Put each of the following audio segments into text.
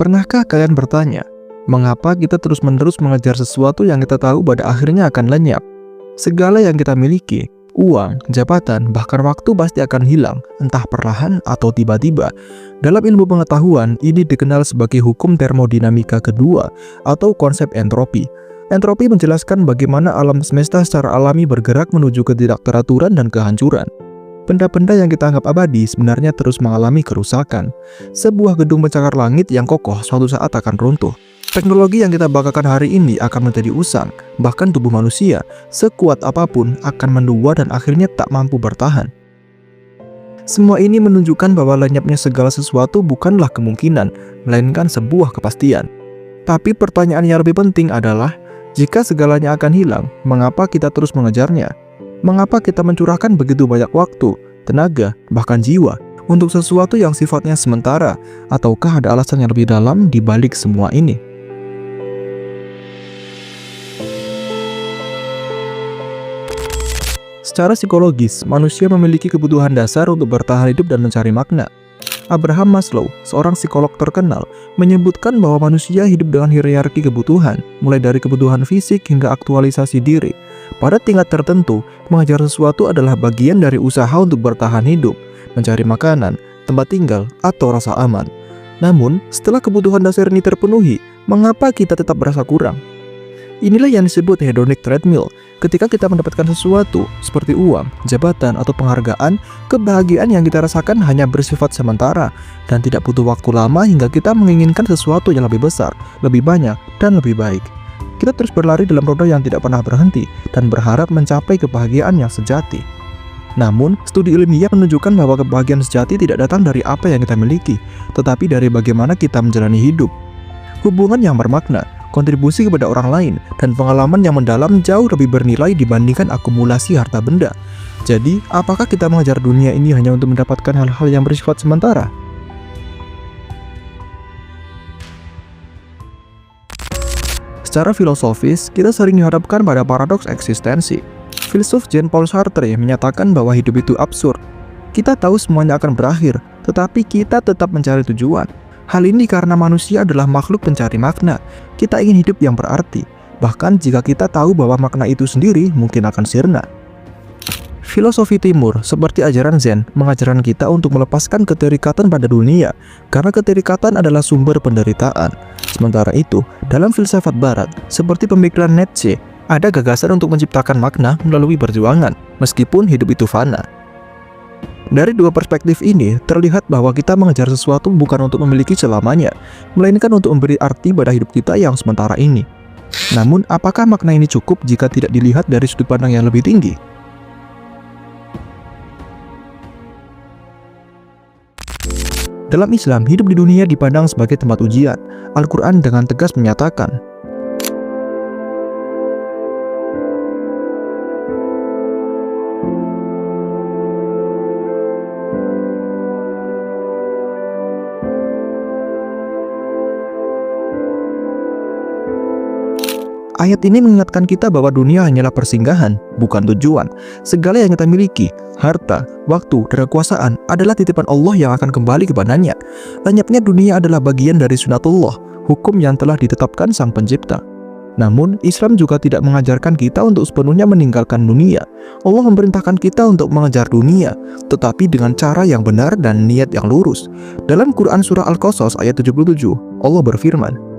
Pernahkah kalian bertanya, mengapa kita terus-menerus mengejar sesuatu yang kita tahu pada akhirnya akan lenyap? Segala yang kita miliki, uang, jabatan, bahkan waktu pasti akan hilang, entah perlahan atau tiba-tiba. Dalam ilmu pengetahuan, ini dikenal sebagai hukum termodinamika kedua atau konsep entropi. Entropi menjelaskan bagaimana alam semesta secara alami bergerak menuju ketidakteraturan dan kehancuran. Benda-benda yang kita anggap abadi sebenarnya terus mengalami kerusakan. Sebuah gedung pencakar langit yang kokoh suatu saat akan runtuh. Teknologi yang kita banggakan hari ini akan menjadi usang. Bahkan tubuh manusia, sekuat apapun, akan mendua dan akhirnya tak mampu bertahan. Semua ini menunjukkan bahwa lenyapnya segala sesuatu bukanlah kemungkinan, melainkan sebuah kepastian. Tapi pertanyaan yang lebih penting adalah, jika segalanya akan hilang, mengapa kita terus mengejarnya? Mengapa kita mencurahkan begitu banyak waktu, tenaga, bahkan jiwa untuk sesuatu yang sifatnya sementara? Ataukah ada alasan yang lebih dalam di balik semua ini? Secara psikologis, manusia memiliki kebutuhan dasar untuk bertahan hidup dan mencari makna. Abraham Maslow, seorang psikolog terkenal, menyebutkan bahwa manusia hidup dengan hierarki kebutuhan, mulai dari kebutuhan fisik hingga aktualisasi diri. Pada tingkat tertentu, mengejar sesuatu adalah bagian dari usaha untuk bertahan hidup, mencari makanan, tempat tinggal, atau rasa aman. Namun, setelah kebutuhan dasar ini terpenuhi, mengapa kita tetap merasa kurang? Inilah yang disebut hedonic treadmill. Ketika kita mendapatkan sesuatu, seperti uang, jabatan, atau penghargaan, kebahagiaan yang kita rasakan hanya bersifat sementara, dan tidak butuh waktu lama hingga kita menginginkan sesuatu yang lebih besar, lebih banyak, dan lebih baik. Kita terus berlari dalam roda yang tidak pernah berhenti, dan berharap mencapai kebahagiaan yang sejati. Namun, studi ilmiah menunjukkan bahwa kebahagiaan sejati tidak datang dari apa yang kita miliki, tetapi dari bagaimana kita menjalani hidup. Hubungan yang bermakna, kontribusi kepada orang lain, dan pengalaman yang mendalam jauh lebih bernilai dibandingkan akumulasi harta benda. Jadi, apakah kita mengejar dunia ini hanya untuk mendapatkan hal-hal yang bersifat sementara? Secara filosofis, kita sering dihadapkan pada paradoks eksistensi. Filsuf Jean-Paul Sartre menyatakan bahwa hidup itu absurd. Kita tahu semuanya akan berakhir, tetapi kita tetap mencari tujuan. Hal ini karena manusia adalah makhluk pencari makna. Kita ingin hidup yang berarti, bahkan jika kita tahu bahwa makna itu sendiri mungkin akan sirna. Filosofi Timur, seperti ajaran Zen, mengajarkan kita untuk melepaskan keterikatan pada dunia, karena keterikatan adalah sumber penderitaan. Sementara itu, dalam filsafat Barat, seperti pemikiran Nietzsche, ada gagasan untuk menciptakan makna melalui perjuangan, meskipun hidup itu fana. Dari dua perspektif ini, terlihat bahwa kita mengejar sesuatu bukan untuk memiliki selamanya, melainkan untuk memberi arti pada hidup kita yang sementara ini. Namun, apakah makna ini cukup jika tidak dilihat dari sudut pandang yang lebih tinggi? Dalam Islam, hidup di dunia dipandang sebagai tempat ujian. Al-Quran dengan tegas menyatakan, ayat ini mengingatkan kita bahwa dunia hanyalah persinggahan, bukan tujuan. Segala yang kita miliki, harta, waktu, dan kekuasaan adalah titipan Allah yang akan kembali kepadanya. Lenyapnya dunia adalah bagian dari sunatullah, hukum yang telah ditetapkan Sang Pencipta. Namun, Islam juga tidak mengajarkan kita untuk sepenuhnya meninggalkan dunia. Allah memerintahkan kita untuk mengejar dunia, tetapi dengan cara yang benar dan niat yang lurus. Dalam Quran Surah Al-Qasas ayat 77, Allah berfirman,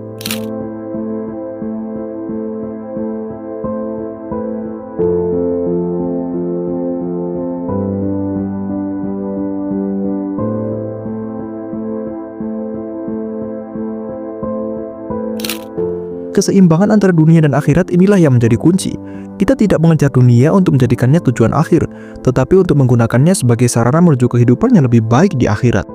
keseimbangan antara dunia dan akhirat inilah yang menjadi kunci. Kita tidak mengejar dunia untuk menjadikannya tujuan akhir, tetapi untuk menggunakannya sebagai sarana menuju kehidupan yang lebih baik di akhirat.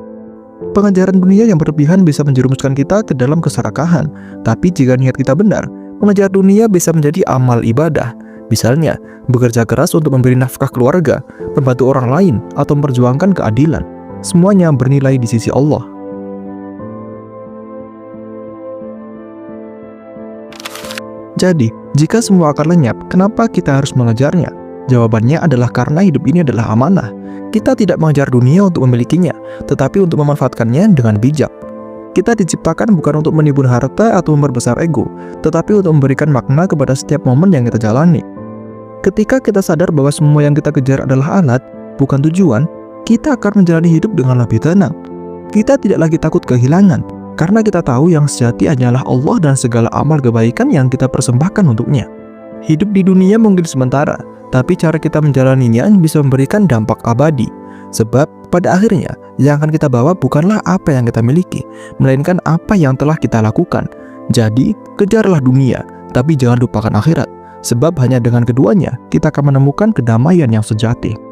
Pengejaran dunia yang berlebihan bisa menjerumuskan kita ke dalam keserakahan, tapi jika niat kita benar, mengejar dunia bisa menjadi amal ibadah. Misalnya, bekerja keras untuk memberi nafkah keluarga, membantu orang lain, atau memperjuangkan keadilan. Semuanya bernilai di sisi Allah. Jadi, jika semua akan lenyap, kenapa kita harus mengejarnya? Jawabannya adalah karena hidup ini adalah amanah. Kita tidak mengejar dunia untuk memilikinya, tetapi untuk memanfaatkannya dengan bijak. Kita diciptakan bukan untuk menimbun harta atau memperbesar ego, tetapi untuk memberikan makna kepada setiap momen yang kita jalani. Ketika kita sadar bahwa semua yang kita kejar adalah alat, bukan tujuan, kita akan menjalani hidup dengan lebih tenang. Kita tidak lagi takut kehilangan, karena kita tahu yang sejati hanyalah Allah dan segala amal kebaikan yang kita persembahkan untuknya. Hidup di dunia mungkin sementara, tapi cara kita menjalaninya bisa memberikan dampak abadi. Sebab pada akhirnya, yang akan kita bawa bukanlah apa yang kita miliki, melainkan apa yang telah kita lakukan. Jadi, kejarlah dunia, tapi jangan lupakan akhirat. Sebab hanya dengan keduanya, kita akan menemukan kedamaian yang sejati.